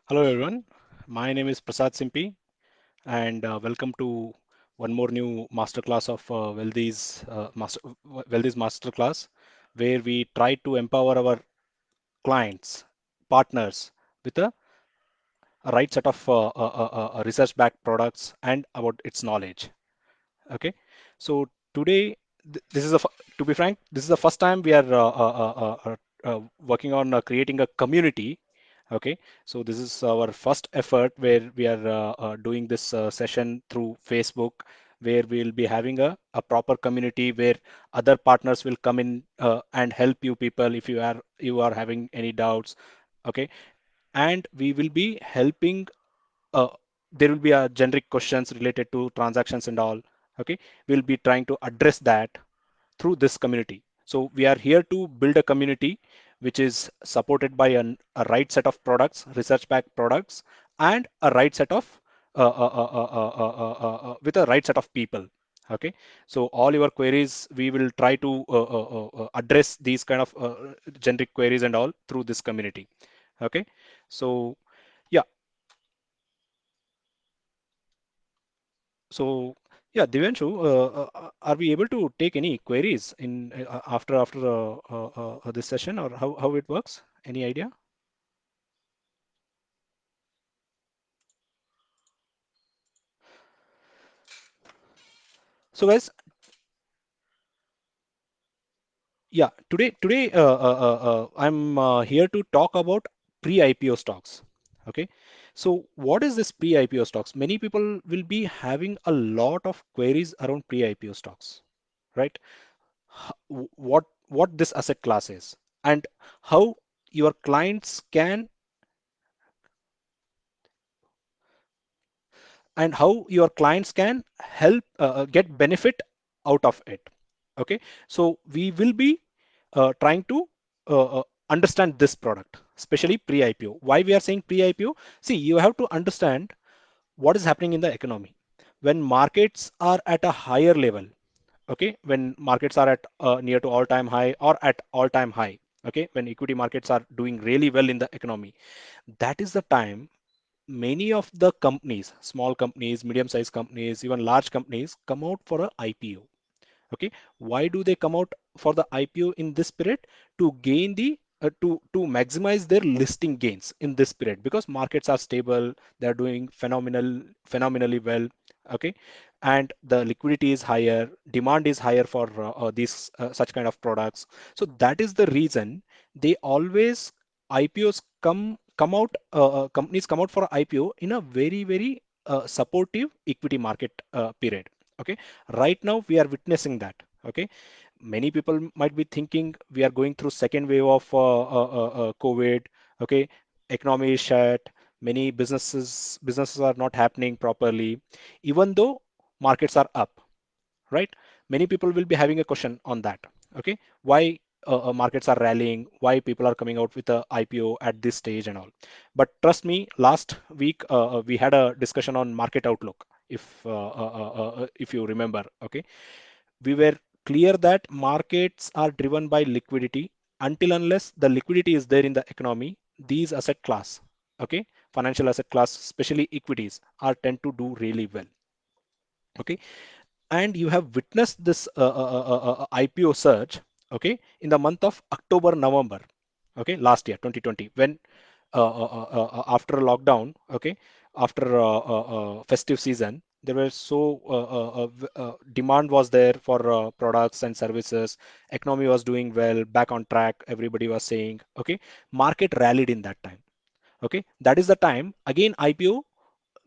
Hello everyone, my name is Prasad Simpi and welcome to one more new masterclass of Wealthy's Masterclass where we try to empower our clients, partners with a right set of research-backed products and about its knowledge. Okay, so today, this is to be frank, this is the first time we are working on creating a community. Okay, so this is our first effort where we are doing this session through Facebook, where we'll be having a proper community where other partners will come in and help you people if you are having any doubts. Okay, and we will be helping uh, there will be a generic questions related to transactions and all. Okay, we'll be trying to address that through this community. So we are here to build a community which is supported by a right set of products, research backed products, and a right set of with a right set of people. Okay, so all your queries we will try to address these kind of generic queries and all through this community. Okay, so yeah. So, yeah, Divyanshu, are we able to take any queries in after this session, or how it works? Any idea? So, guys, yeah, today I'm here to talk about pre-IPO stocks. Okay, so what is this pre-IPO stocks? Many people will be having a lot of queries around pre-IPO stocks, right? What this asset class is and how your clients can and how your clients can help get benefit out of it. Okay, so we will be trying to understand this product, especially pre-IPO. Why we are saying pre-IPO? See, you have to understand what is happening in the economy when markets are at a higher level. Okay, when markets are at near to all-time high or at all-time high. Okay, when equity markets are doing really well in the economy, that is the time many of the companies, small companies, medium-sized companies, even large companies come out for a IPO. Okay, why do they come out for the IPO in this period? To gain the to maximize their listing gains in this period because markets are stable, they're doing phenomenally well. Okay, and the liquidity is higher, demand is higher for these such kind of products. So that is the reason they always IPOs come out companies come out for IPO in a very supportive equity market period. Okay, right now we are witnessing that. Okay, many people might be thinking we are going through second wave of COVID. Okay, economy is shut, many businesses are not happening properly even though markets are up, right? Many people will be having a question on that. Okay, why markets are rallying, why people are coming out with a IPO at this stage and all. But trust me, last week we had a discussion on market outlook, if you remember. Okay, we were clear that markets are driven by liquidity. Until unless the liquidity is there in the economy, these asset class, okay, financial asset class, especially equities, are tend to do really well. Okay, and you have witnessed this IPO surge, okay, in the month of October, November, okay, last year, 2020, when after lockdown, okay, after festive season, there were demand was there for products and services. Economy was doing well, back on track. Everybody was saying, okay, market rallied in that time. Okay, that is the time again IPO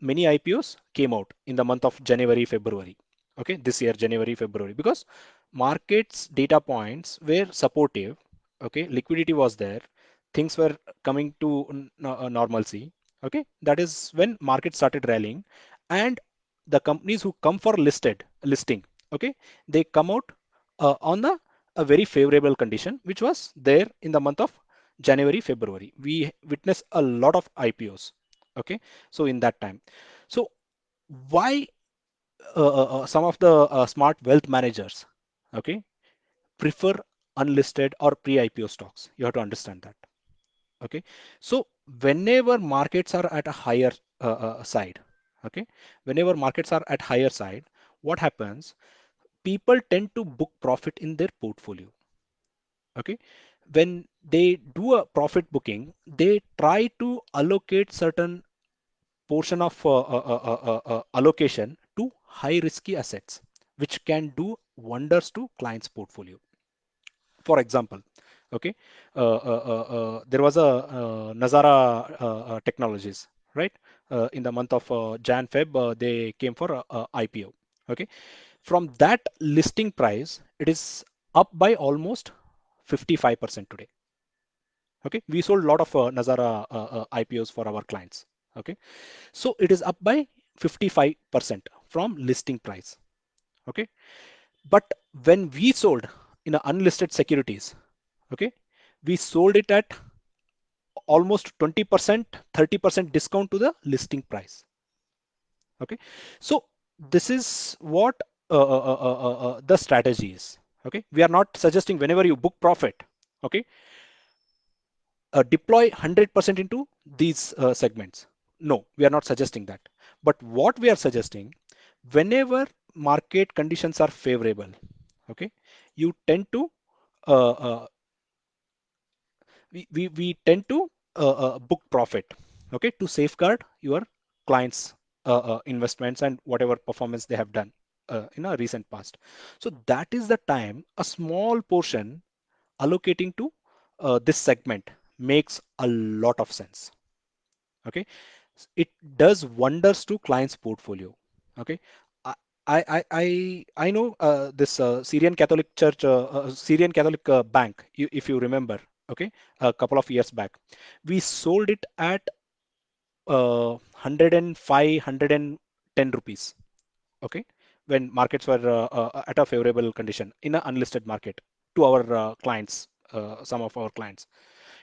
many IPOs came out in the month of January, February. Okay, this year, January, February, because markets data points were supportive. Okay, liquidity was there, things were coming to normalcy. Okay, that is when market started rallying, and the companies who come for listing, okay, they come out on a very favorable condition, which was there in the month of January, February. We witnessed a lot of IPOs. Okay, so in that time, so why some of the smart wealth managers, okay, prefer unlisted or pre-IPO stocks? You have to understand that. Okay, so whenever markets are at a higher side, okay, whenever markets are at higher side, what happens? People tend to book profit in their portfolio. Okay, when they do a profit booking, they try to allocate certain portion of allocation to high risky assets, which can do wonders to clients' portfolio. For example, okay, there was a Nazara Technologies, right? In the month of Jan Feb, they came for a IPO. Okay, from that listing price, it is up by almost 55% today. Okay, we sold a lot of Nazara IPOs for our clients. Okay, so it is up by 55% from listing price. Okay, but when we sold in a unlisted securities, okay, we sold it at almost 20%, 30% discount to the listing price. Okay, so this is what the strategy is. Okay, we are not suggesting whenever you book profit, okay, deploy 100% into these segments. No, we are not suggesting that. But what we are suggesting, whenever market conditions are favorable, okay, you tend to uh, uh, we tend to book profit, okay, to safeguard your clients' investments and whatever performance they have done in a recent past. So that is the time a small portion allocating to this segment makes a lot of sense. Okay, it does wonders to clients' portfolio. Okay, I I know this Syrian Catholic Church, Syrian Catholic Bank, if you remember. Okay, a couple of years back, we sold it at 105, 110 rupees. Okay, when markets were at a favorable condition in an unlisted market to our clients, some of our clients.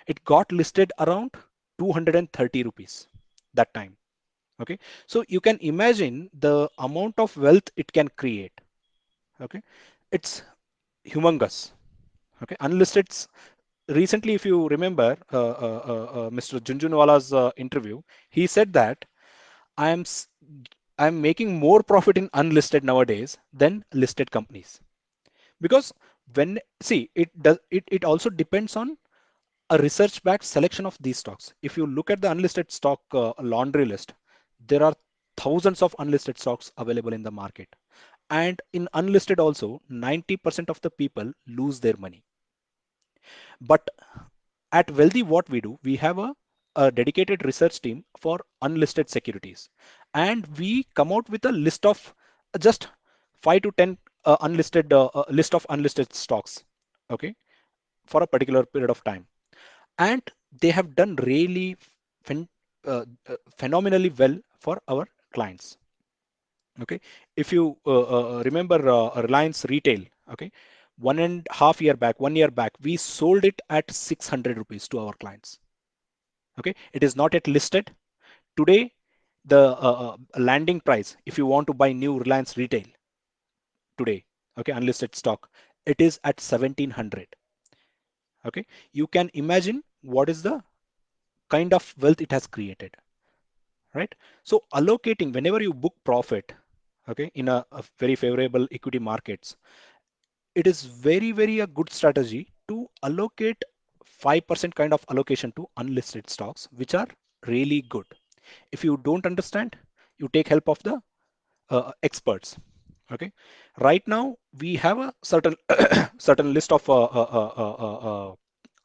It got listed around 230 rupees that time. Okay, so you can imagine the amount of wealth it can create. Okay, it's humongous. Okay, unlisted. Recently, if you remember Mr. Junjunwala's interview, he said that I am s- I'm making more profit in unlisted nowadays than listed companies, because when see it does it also depends on a research backed selection of these stocks. If you look at the unlisted stock laundry list, there are thousands of unlisted stocks available in the market. And in unlisted also, 90% of the people lose their money. But at Wealthy, what we do, we have a dedicated research team for unlisted securities. And we come out with a list of just 5 to 10 unlisted list of unlisted stocks, okay, for a particular period of time. And they have done really phen phenomenally well for our clients. Okay, if you remember Reliance Retail, okay, 1.5 year back, 1 year back, we sold it at 600 rupees to our clients. Okay, it is not yet listed today. The landing price, if you want to buy new Reliance Retail today, okay, unlisted stock, it is at 1700. Okay, you can imagine what is the kind of wealth it has created, right? So allocating whenever you book profit, okay, in a very favorable equity markets, it is very a good strategy to allocate 5% kind of allocation to unlisted stocks, which are really good. If you don't understand, you take help of the experts. Okay, right now we have a certain certain list of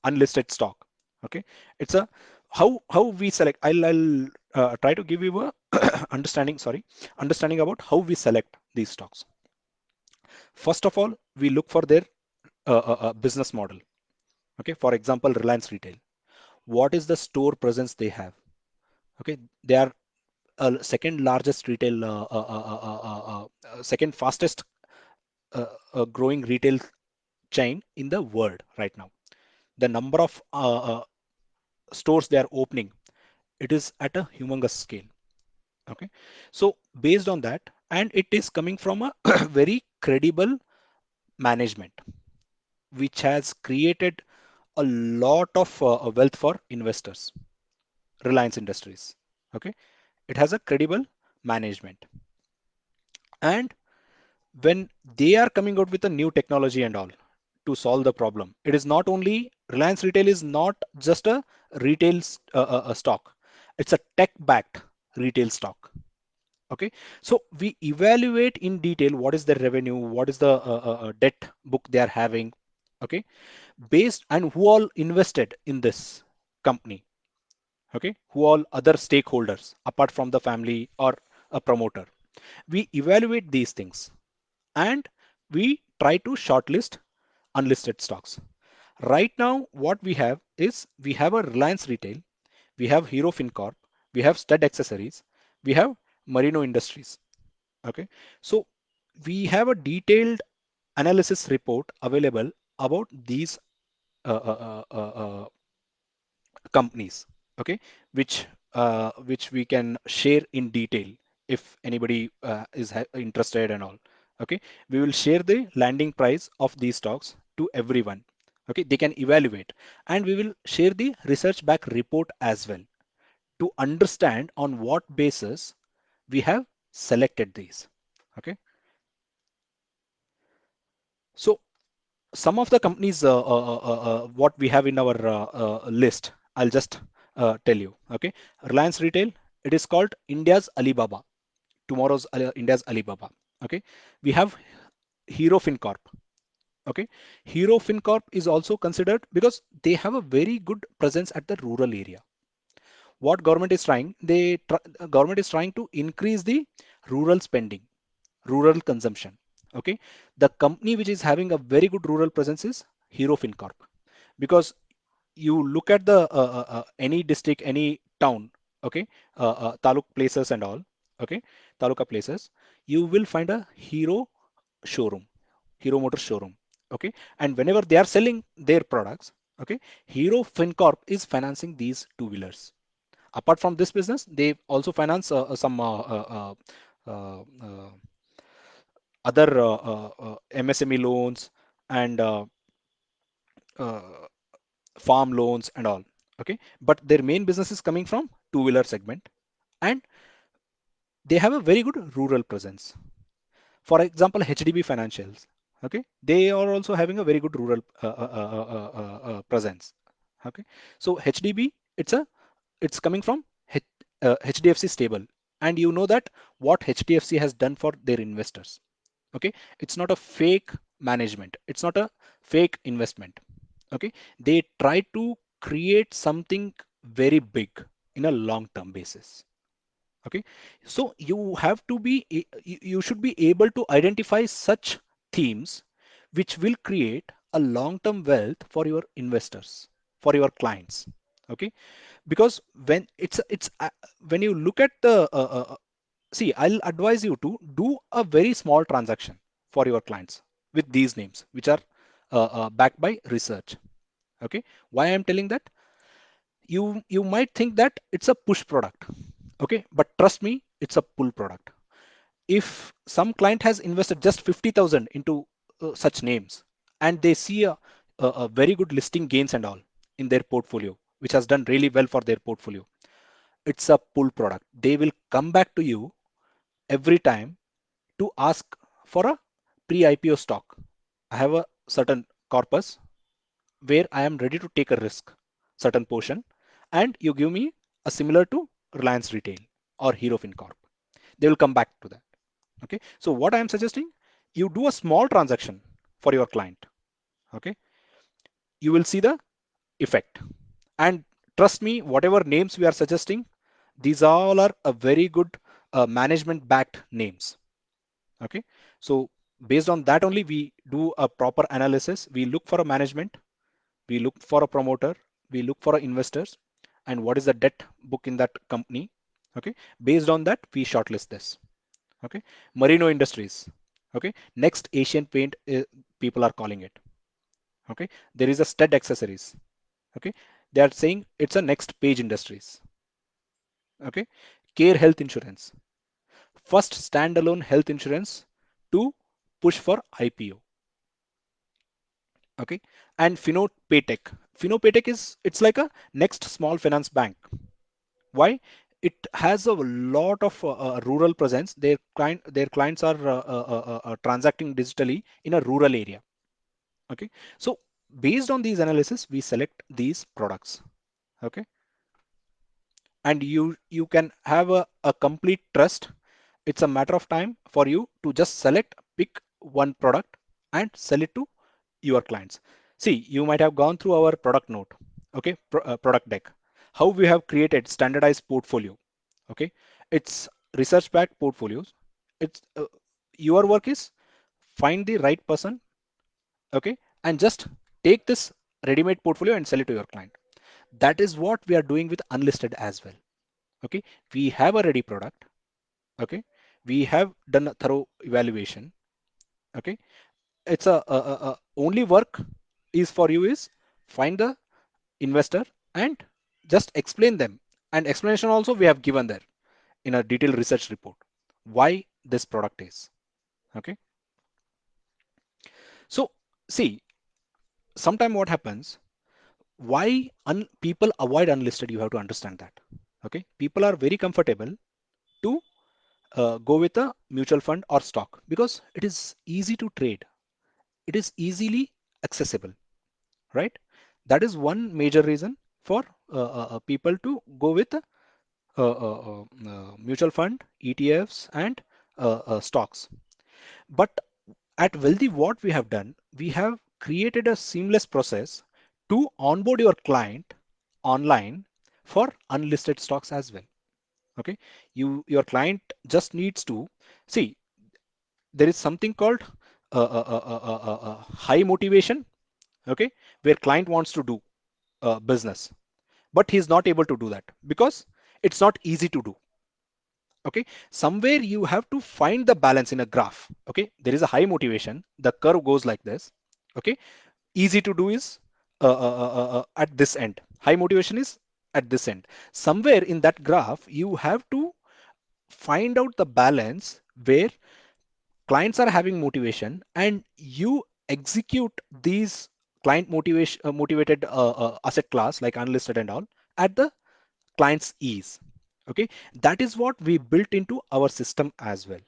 unlisted stock. Okay, it's a how we select. I'll try to give you a understanding. Sorry, understanding about how we select these stocks. First of all, we look for their business model. Okay, for example, Reliance Retail. What is the store presence they have? Okay, they are second largest retail, second fastest growing retail chain in the world right now. The number of stores they are opening, it is at a humongous scale. Okay, so based on that, and it is coming from a very credible management, which has created a lot of wealth for investors. Reliance Industries. Okay, it has a credible management. And when they are coming out with a new technology and all to solve the problem, it is not only Reliance Retail is not just a retail stock, it's a tech-backed retail stock. Okay, so we evaluate in detail what is the revenue, what is the debt book they are having. Okay, based and who all invested in this company. Okay, who all other stakeholders apart from the family or a promoter. We evaluate these things and we try to shortlist unlisted stocks. Right now, what we have is we have a Reliance Retail, we have Hero FinCorp, we have Stud Accessories, we have Marino Industries. Okay, so we have a detailed analysis report available about these uh, uh, uh, uh, uh, companies. Okay, which we can share in detail if anybody is interested and all. Okay, we will share the landing price of these stocks to everyone. Okay, they can evaluate, and we will share the research back report as well to understand on what basis we have selected these. Okay, so some of the companies what we have in our list, I'll just tell you. Okay, Reliance Retail, it is called India's Alibaba, tomorrow's India's Alibaba. Okay, we have Hero FinCorp. Okay, Hero FinCorp is also considered because they have a very good presence at the rural area. What government is trying, government is trying to increase the rural spending, rural consumption. Okay, the company which is having a very good rural presence is Hero FinCorp, because you look at the any district, any town. Okay, taluk places and all. Okay, taluka places, you will find a Hero showroom, Hero Motor showroom. Okay, and whenever they are selling their products, okay, Hero FinCorp is financing these two wheelers. Apart from this business, they also finance some other MSME loans and uh, farm loans and all. Okay, but their main business is coming from two-wheeler segment, and they have a very good rural presence. For example, HDB Financials. Okay, they are also having a very good rural presence. Okay, so HDB, it's coming from HDFC stable, and you know that what HDFC has done for their investors. Okay, it's not a fake management, it's not a fake investment. Okay, they try to create something very big in a long term basis. Okay, so you have to be you should be able to identify such themes which will create a long term wealth for your investors, for your clients. Okay, because when when you look at the see, I'll advise you to do a very small transaction for your clients with these names, which are backed by research. Okay, why I'm telling that? You might think that it's a push product. Okay, but trust me, it's a pull product. If some client has invested just 50,000 into such names and they see a very good listing gains and all in their portfolio, which has done really well for their portfolio, it's a pull product. They will come back to you every time to ask for a pre-IPO stock. I have a certain corpus where I am ready to take a risk, certain portion, and you give me a similar to Reliance Retail or Hero FinCorp. They will come back to that. Okay. So what I am suggesting, you do a small transaction for your client. Okay. You will see the effect. And trust me, whatever names we are suggesting, these all are a very good management backed names. Okay, so based on that only we do a proper analysis. We look for a management, we look for a promoter, we look for investors, and what is the debt book in that company. Okay, based on that we shortlist this. Okay, Marino Industries. Okay, next Asian Paint, people are calling it. Okay, there is a Stud Accessories. Okay, they are saying it's a next page industries. Okay, Care Health Insurance, first standalone health insurance to push for IPO. Okay, and FinoPaytech. FinoPaytech is, it's like a next small finance bank. Why? It has a lot of rural presence. Their clients are transacting digitally in a rural area. Okay, so based on these analysis, we select these products. Okay, and you can have a complete trust. It's a matter of time for you to just select, pick one product and sell it to your clients. See, you might have gone through our product note, okay, product deck, how we have created standardized portfolio. Okay, it's research backed portfolios. It's your work is find the right person, okay, and just take this ready-made portfolio and sell it to your client. That is what we are doing with unlisted as well. Okay, we have a ready product. Okay, we have done a thorough evaluation. Okay, it's a only work is for you is find the investor and just explain them, and explanation also we have given there in a detailed research report why this product is. Okay, so see, sometime what happens, why people avoid unlisted, you have to understand that. Okay, people are very comfortable to go with a mutual fund or stock because it is easy to trade, it is easily accessible, right? That is one major reason for people to go with mutual fund, ETFs, and stocks. But at Wealthy, what we have done, we have created a seamless process to onboard your client online for unlisted stocks as well. Okay, your client just needs to see, there is something called high motivation. Okay, where client wants to do business, but he's not able to do that because it's not easy to do. Okay, somewhere you have to find the balance in a graph. Okay, there is a high motivation, the curve goes like this. Okay, easy to do is at this end, high motivation is at this end. Somewhere in that graph you have to find out the balance where clients are having motivation and you execute these client motivation motivated asset class like unlisted and all at the client's ease. Okay, that is what we built into our system as well.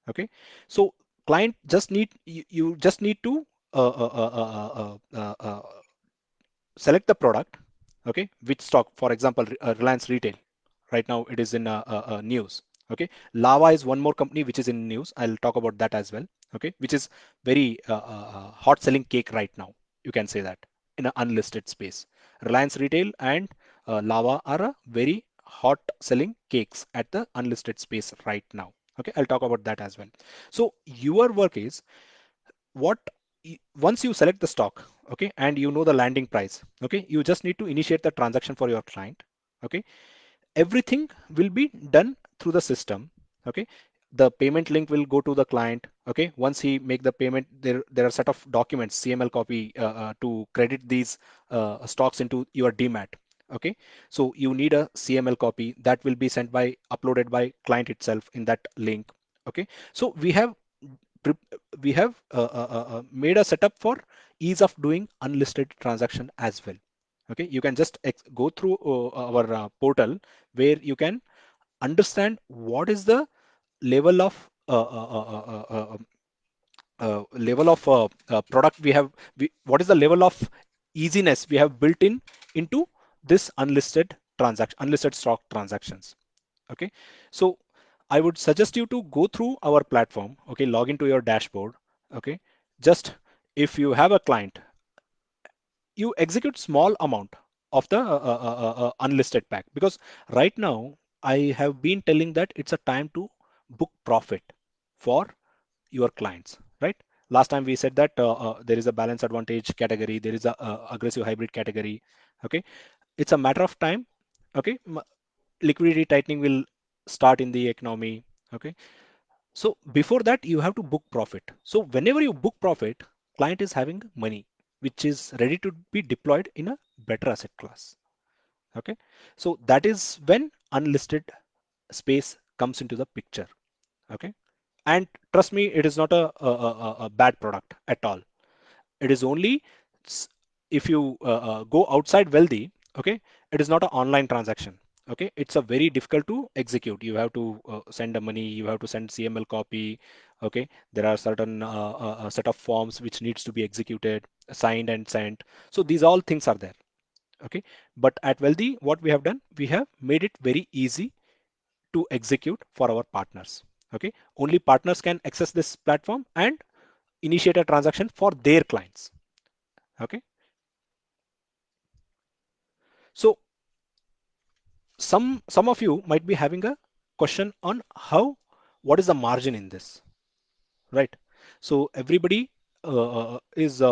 Okay, so client just need you just need to uh, uh, uh, uh, uh, uh, uh, select the product. Okay, which stock, for example, Reliance Retail. Right now it is in news. Okay, Lava is one more company which is in news. I'll talk about that as well. Okay, which is very hot selling cake right now. You can say that in an unlisted space. Reliance Retail and Lava are a very hot selling cakes at the unlisted space right now. Okay, I'll talk about that as well. So your work is what once you select the stock, okay, and you know the landing price, okay, you just need to initiate the transaction for your client. Okay, everything will be done through the system. Okay, the payment link will go to the client. Okay, once he make the payment, there are set of documents, CML copy to credit these stocks into your demat. Okay, so you need a CML copy that will be sent by uploaded by client itself in that link. Okay, so we have made a setup for ease of doing unlisted transaction as well. Okay, you can just go through our portal where you can understand what is the level of product we have, what is the level of easiness we have built into this unlisted stock transactions. Okay, so I would suggest you to go through our platform. Okay, log into your dashboard. Okay, just if you have a client, you execute small amount of the unlisted pack, because right now I have been telling that it's a time to book profit for your clients, right? Last time we said that there is a balance advantage category, there is a aggressive hybrid category. Okay, it's a matter of time. Okay, liquidity tightening will start in the economy. Okay, so before that you have to book profit. So whenever you book profit, client is having money which is ready to be deployed in a better asset class. Okay, so that is when unlisted space comes into the picture. Okay, and trust me, it is not a bad product at all. It is only if you go outside Wealthy. Okay, it is not an online transaction. Okay, it's a very difficult to execute. You have to send the money, you have to send CML copy. Okay, there are certain set of forms which needs to be executed, signed and sent. So these all things are there. Okay, but at Wealthy, what we have done, we have made it very easy to execute for our partners. Okay, only partners can access this platform and initiate a transaction for their clients. Okay, so some of you might be having a question on how, what is the margin in this, right? So everybody is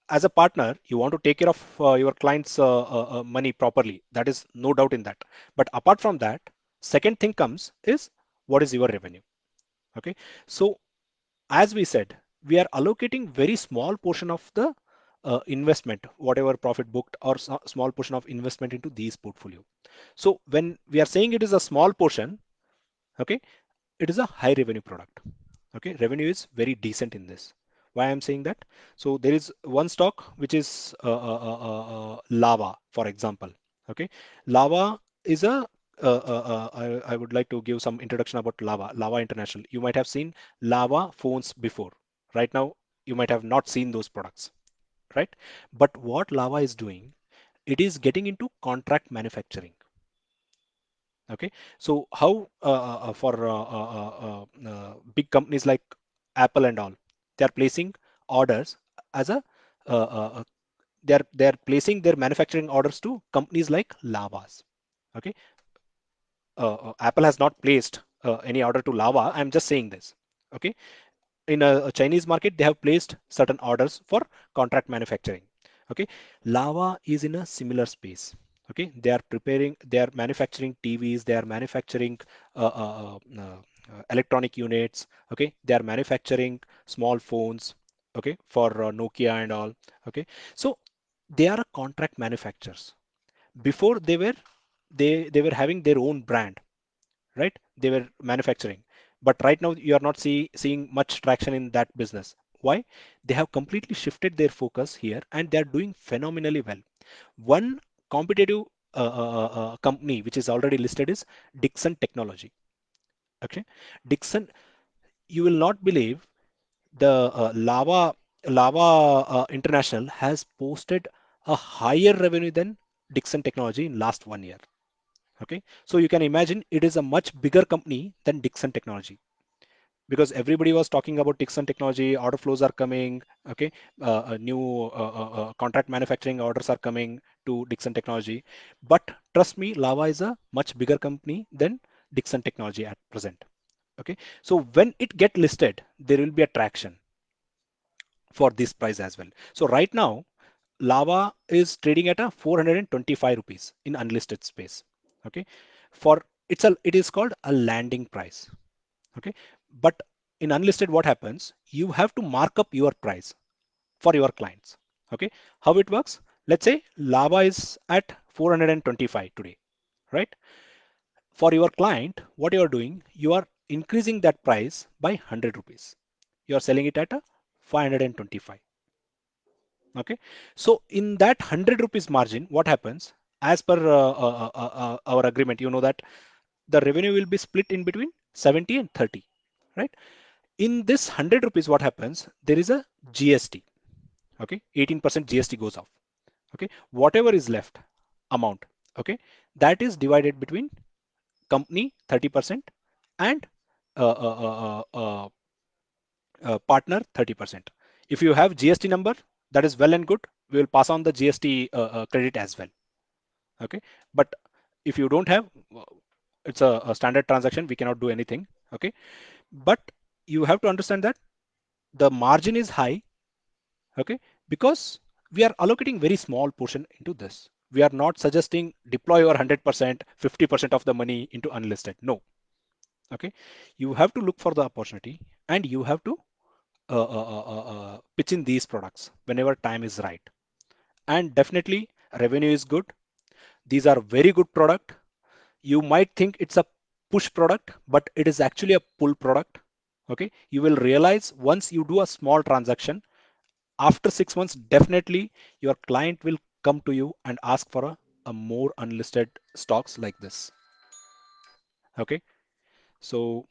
as a partner, you want to take care of your clients' money properly. That is no doubt in that. But apart from that, second thing comes is what is your revenue? Okay. So as we said, we are allocating very small portion of the investment, whatever profit booked, or small portion of investment into these portfolio. So when we are saying it is a small portion, okay, it is a high revenue product. Okay, revenue is very decent in this. Why I'm saying that? So there is one stock which is Lava, for example. Okay, Lava is a I would like to give some introduction about Lava. Lava International. You might have seen Lava phones before. Right now, you might have not seen those products, right? But what Lava is doing, it is getting into contract manufacturing. Okay, so how for big companies like Apple and all, they are placing orders as a they are placing their manufacturing orders to companies like Lavas. Okay, Apple has not placed any order to Lava. I'm just saying this. Okay, in a Chinese market, they have placed certain orders for contract manufacturing. Okay, Lava is in a similar space. Okay, they are preparing, they are manufacturing TVs, they are manufacturing electronic units. Okay, they are manufacturing small phones. Okay, for Nokia and all. Okay, so they are a contract manufacturers. Before they were having their own brand, right? They were manufacturing. But right now you are not seeing much traction in that business. Why? They have completely shifted their focus here and they are doing phenomenally well. One competitive company which is already listed is Dixon Technology. Okay, Dixon, you will not believe the Lava International has posted a higher revenue than Dixon Technology in last 1 year. Okay, so you can imagine it is a much bigger company than Dixon Technology, because everybody was talking about Dixon Technology, order flows are coming, okay, new contract manufacturing orders are coming to Dixon Technology. But trust me, Lava is a much bigger company than Dixon Technology at present. Okay, so when it get listed, there will be a traction for this price as well. So right now, Lava is trading at a 425 rupees in unlisted space. Okay, for it is called a landing price. Okay, but in unlisted, what happens? You have to mark up your price for your clients. Okay, how it works? Let's say Lava is at 425 today, right? For your client, what you are doing, you are increasing that price by 100 rupees. You are selling it at a 525. Okay, so in that 100 rupees margin, what happens? As per our agreement, you know that the revenue will be split in between 70 and 30, right? In this 100 rupees, what happens? There is a GST. Okay, 18% GST goes off. Okay, whatever is left amount, okay, that is divided between company 30% and uh, uh, uh, uh, partner 30%. If you have GST number, that is well and good. We will pass on the GST credit as well. Okay, but if you don't have, it's a standard transaction. We cannot do anything. Okay, but you have to understand that the margin is high. Okay, because we are allocating very small portion into this. We are not suggesting deploy your 100%, 50% of the money into unlisted. No. Okay, you have to look for the opportunity and you have to pitch in these products whenever time is right. And definitely revenue is good. These are very good product. You might think it's a push product, but it is actually a pull product. Okay, you will realize once you do a small transaction, after 6 months, definitely your client will come to you and ask for a a more unlisted stocks like this. Okay, so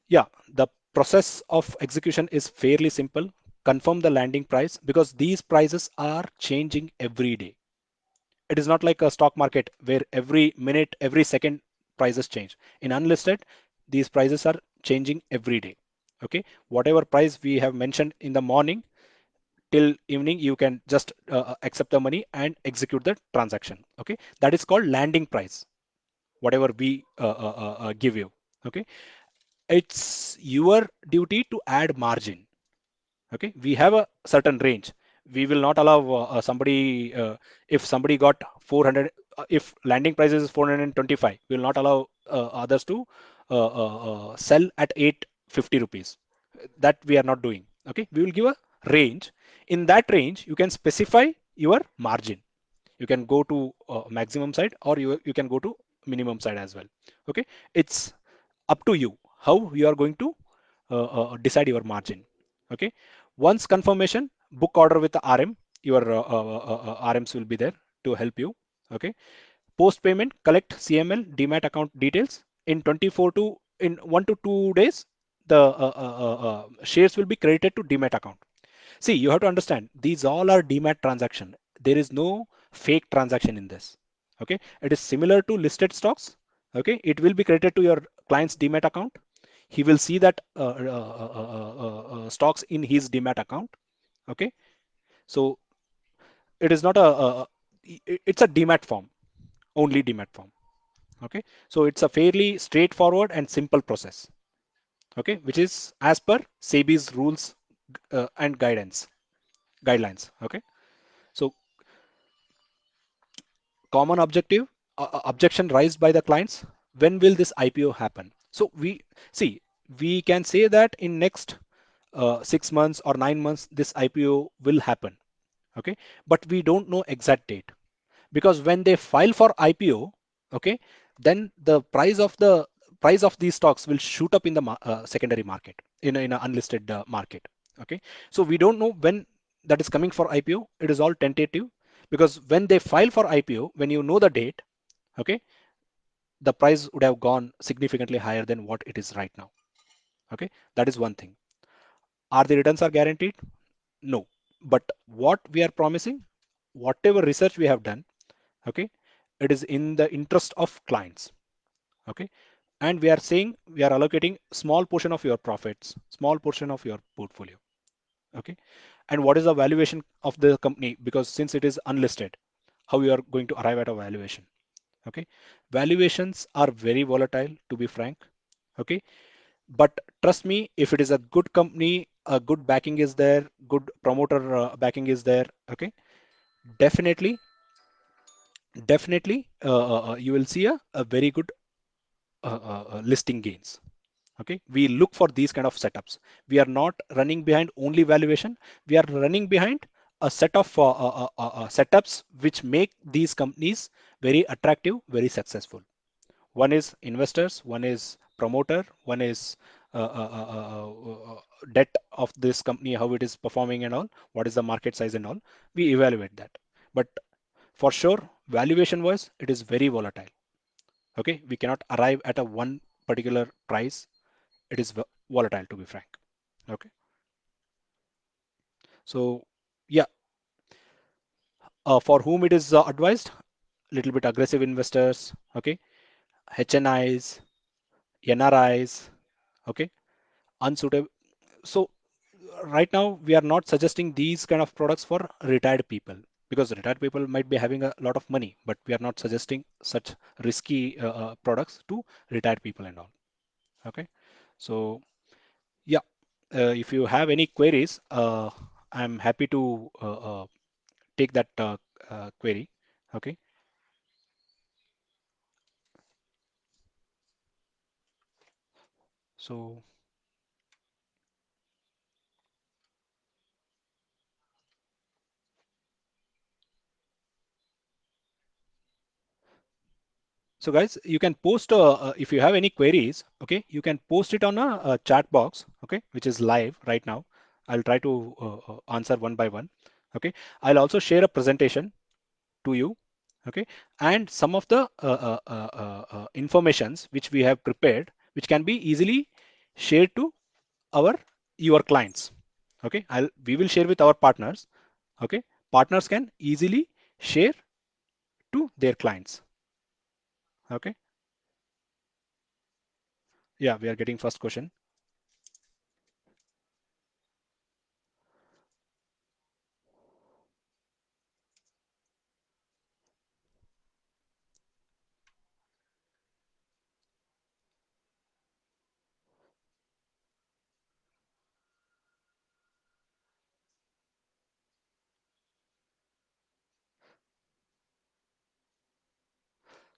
yeah, the process of execution is fairly simple. Confirm the landing price because these prices are changing every day. It is not like a stock market where every minute, every second prices change. In unlisted, these prices are changing every day. Okay, whatever price we have mentioned in the morning till evening, you can just accept the money and execute the transaction. Okay, that is called landing price, whatever we give you. Okay, it's your duty to add margin. Okay, we have a certain range. We will not allow somebody if somebody got 400, if landing price is 425, we will not allow others to sell at 850 rupees. That we are not doing. Okay, we will give a range. In that range you can specify your margin. You can go to maximum side, or you can go to minimum side as well. Okay, it's up to you how you are going to decide your margin. Okay, once confirmation, book order with the RM. Your RMs will be there to help you. Okay, post payment, collect CML demat account details in 24 to in 1 to 2 days. The shares will be credited to demat account. See, you have to understand these all are demat transaction. There is no fake transaction in this. Okay, it is similar to listed stocks. Okay, it will be credited to your client's demat account. He will see that stocks in his demat account. Okay, so it is not it's a demat form, only demat form. Okay, so it's a fairly straightforward and simple process. Okay, which is as per SEBI's rules and guidelines. Okay, so common objection raised by the clients: when will this IPO happen? So we see, we can say that in next 6 months or 9 months this IPO will happen. Okay, but we don't know exact date, because when they file for IPO, okay, then the price of these stocks will shoot up in the secondary market, in a unlisted market. Okay, so we don't know when that is coming for IPO. It is all tentative, because when they file for IPO, when you know the date, okay, the price would have gone significantly higher than what it is right now. Okay, that is one thing. Are the returns are guaranteed? No, but what we are promising, whatever research we have done, okay, it is in the interest of clients. Okay, and we are saying we are allocating small portion of your profits, small portion of your portfolio. Okay, and what is the valuation of the company? Because since it is unlisted, how you are going to arrive at a valuation? Okay, valuations are very volatile, to be frank. Okay, but trust me, if it is a good company, a good backing is there, good promoter backing is there. Okay, definitely, definitely, you will see a very good listing gains. Okay, we look for these kind of setups. We are not running behind only valuation. We are running behind a set of setups which make these companies very attractive, very successful. One is investors, one is promoter, one is debt of this company, how it is performing and all, what is the market size and all. We evaluate that. But for sure, valuation wise, it is very volatile. Okay, we cannot arrive at a one particular price. It is volatile, to be frank. Okay, so yeah, for whom it is advised, little bit aggressive investors. Okay, HNIs, NRIs. Okay, unsuitable. So right now we are not suggesting these kind of products for retired people, because retired people might be having a lot of money, but we are not suggesting such risky products to retired people and all. Okay, so yeah, if you have any queries, I'm happy to take that query. Okay, so so guys, you can post if you have any queries. Okay, you can post it on a chat box. Okay, which is live right now. I'll try to answer one by one. Okay, I'll also share a presentation. to you. Okay, and some of the informations which we have prepared, which can be easily shared to our your clients. Okay, we will share with our partners. Okay, partners can easily share to their clients. Okay, yeah, we are getting first question.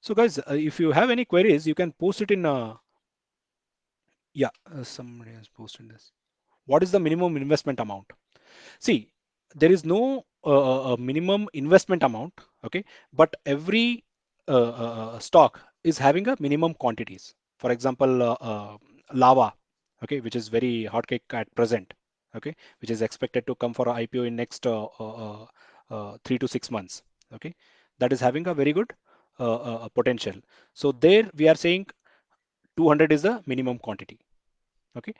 So guys, if you have any queries, you can post it in yeah, somebody has posted this. What is the minimum investment amount? See, there is no minimum investment amount, okay, but every stock is having a minimum quantities. For example, Lava, okay, which is very hot cake at present, okay, which is expected to come for a IPO in next 3 to 6 months, okay, that is having a very good potential. So there we are saying 200 is the minimum quantity, okay,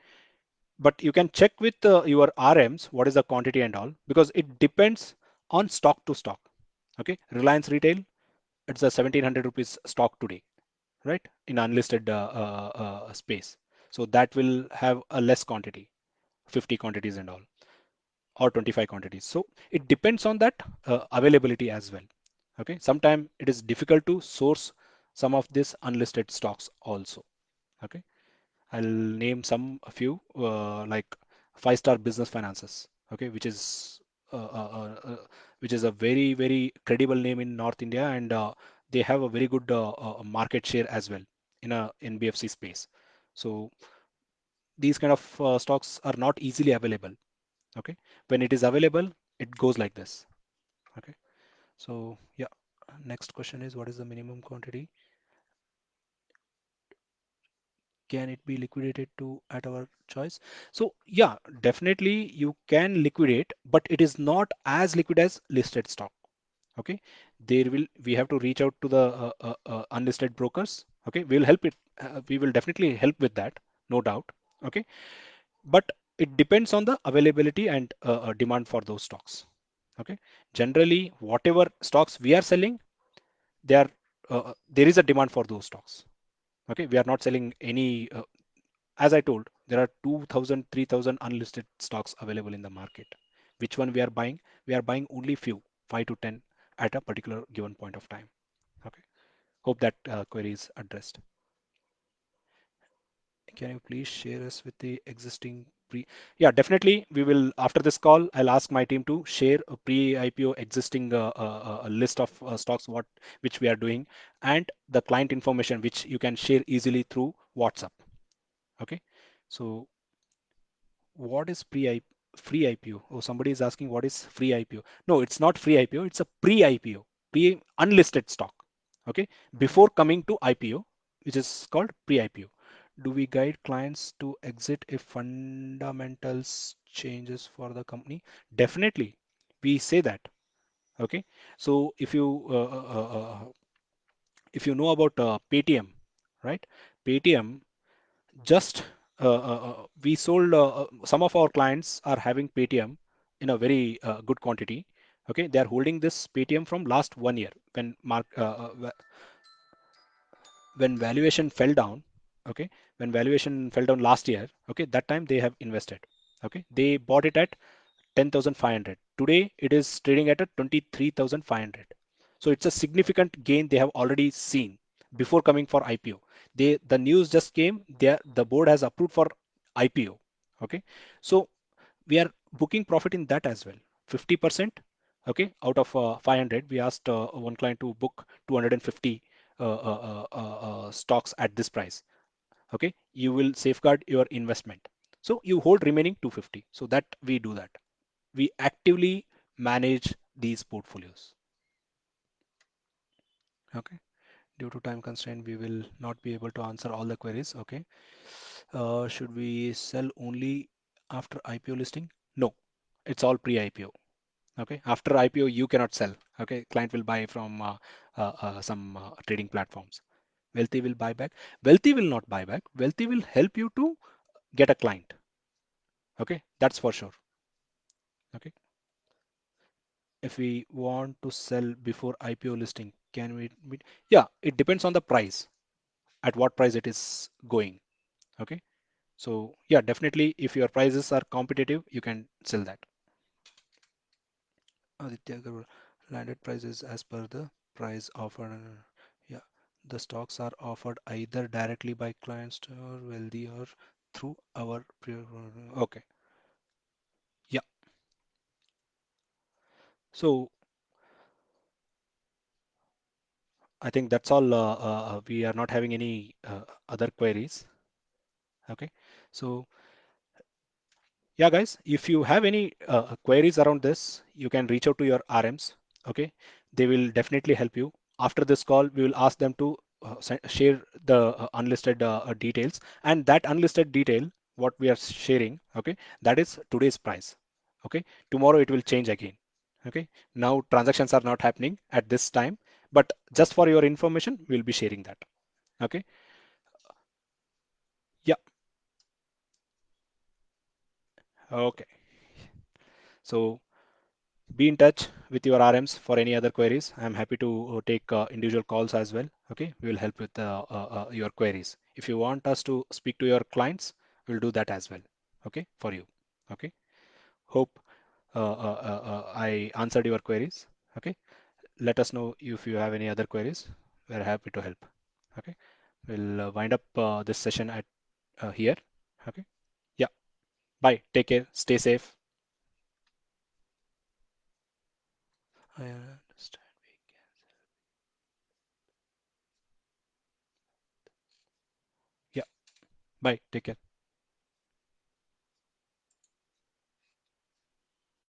but you can check with your RMs what is the quantity and all, because it depends on stock to stock. Okay, Reliance Retail, it's a 1700 rupees stock today, right, in unlisted space. So that will have a less quantity, 50 quantities and all, or 25 quantities. So it depends on that availability as well. Okay, sometimes it is difficult to source some of these unlisted stocks also. Okay, I'll name a few, like Five Star Business Finances, okay, which is a very very credible name in North India, and they have a very good market share as well in a NBFC space. So these kind of stocks are not easily available. Okay, when it is available, it goes like this. Okay, so yeah, next question is what is the minimum quantity? Can it be liquidated to at our choice? So yeah, definitely you can liquidate, but it is not as liquid as listed stock. Okay, we have to reach out to the unlisted brokers. Okay, we'll help it. We will definitely help with that, no doubt. Okay, but it depends on the availability and demand for those stocks. Okay, generally whatever stocks we are selling, there is a demand for those stocks. Okay, we are not selling any as I told, there are 2000, 3000 unlisted stocks available in the market. Which one we are buying? We are buying only few, 5 to 10 at a particular given point of time. Okay. Hope that query is addressed. Can you please share us with the existing pre? Yeah, definitely. We will, after this call, I'll ask my team to share a pre-IPO existing list of stocks which we are doing, and the client information which you can share easily through WhatsApp. Okay. So what is free IPO? Oh, somebody is asking what is free IPO. No, it's not free IPO. It's a pre-IPO, pre-unlisted stock. Okay, before coming to IPO, which is called pre-IPO. Do we guide clients to exit if fundamentals changes for the company? Definitely, we say that. Okay, so if you know about Paytm, right? Paytm just we sold some of our clients are having Paytm in a very good quantity. Okay, they are holding this Paytm from last 1 year when valuation fell down. Okay, when valuation fell down last year. Okay, that time they have invested. Okay, they bought it at 10,500. Today it is trading at a 23,500. So it's a significant gain they have already seen before coming for IPO. The news just came. The board has approved for IPO. Okay, so we are booking profit in that as well. 50%. Okay, out of 500, we asked one client to book 250 stocks at this price. Okay, you will safeguard your investment. So you hold remaining 250. So that we do that. We actively manage these portfolios. Okay. Due to time constraint, we will not be able to answer all the queries. Okay. Should we sell only after IPO listing? No, it's all pre-IPO. Okay, after IPO you cannot sell. Okay, client will buy from some trading platforms. Wealthy will buy back. Wealthy will not buy back. Wealthy will help you to get a client. Okay, that's for sure. Okay, if we want to sell before IPO listing, can we? Yeah, it depends on the price, at what price it is going. Okay, so yeah, definitely if your prices are competitive, you can sell that. Aditya Agarwal, landed prices as per the price offered. Yeah, the stocks are offered either directly by clients or wealthy or through our. Okay, yeah. So I think that's all. We are not having any other queries. Okay, so yeah, guys, if you have any queries around this, you can reach out to your RMs. Okay, they will definitely help you. After this call, we will ask them to share the unlisted details, and that unlisted detail, what we are sharing, okay, that is today's price. Okay, tomorrow it will change again. Okay, now transactions are not happening at this time, but just for your information, we'll be sharing that. Okay, yeah, okay. So be in touch with your RMs for any other queries. I'm happy to take individual calls as well. Okay, we will help with your queries. If you want us to speak to your clients, we'll do that as well. Okay, for you. Okay, hope I answered your queries. Okay, let us know if you have any other queries. We're happy to help. Okay, we'll wind up this session at here. Okay, yeah, bye. Take care. Stay safe. I understand. Yeah, bye. Take care.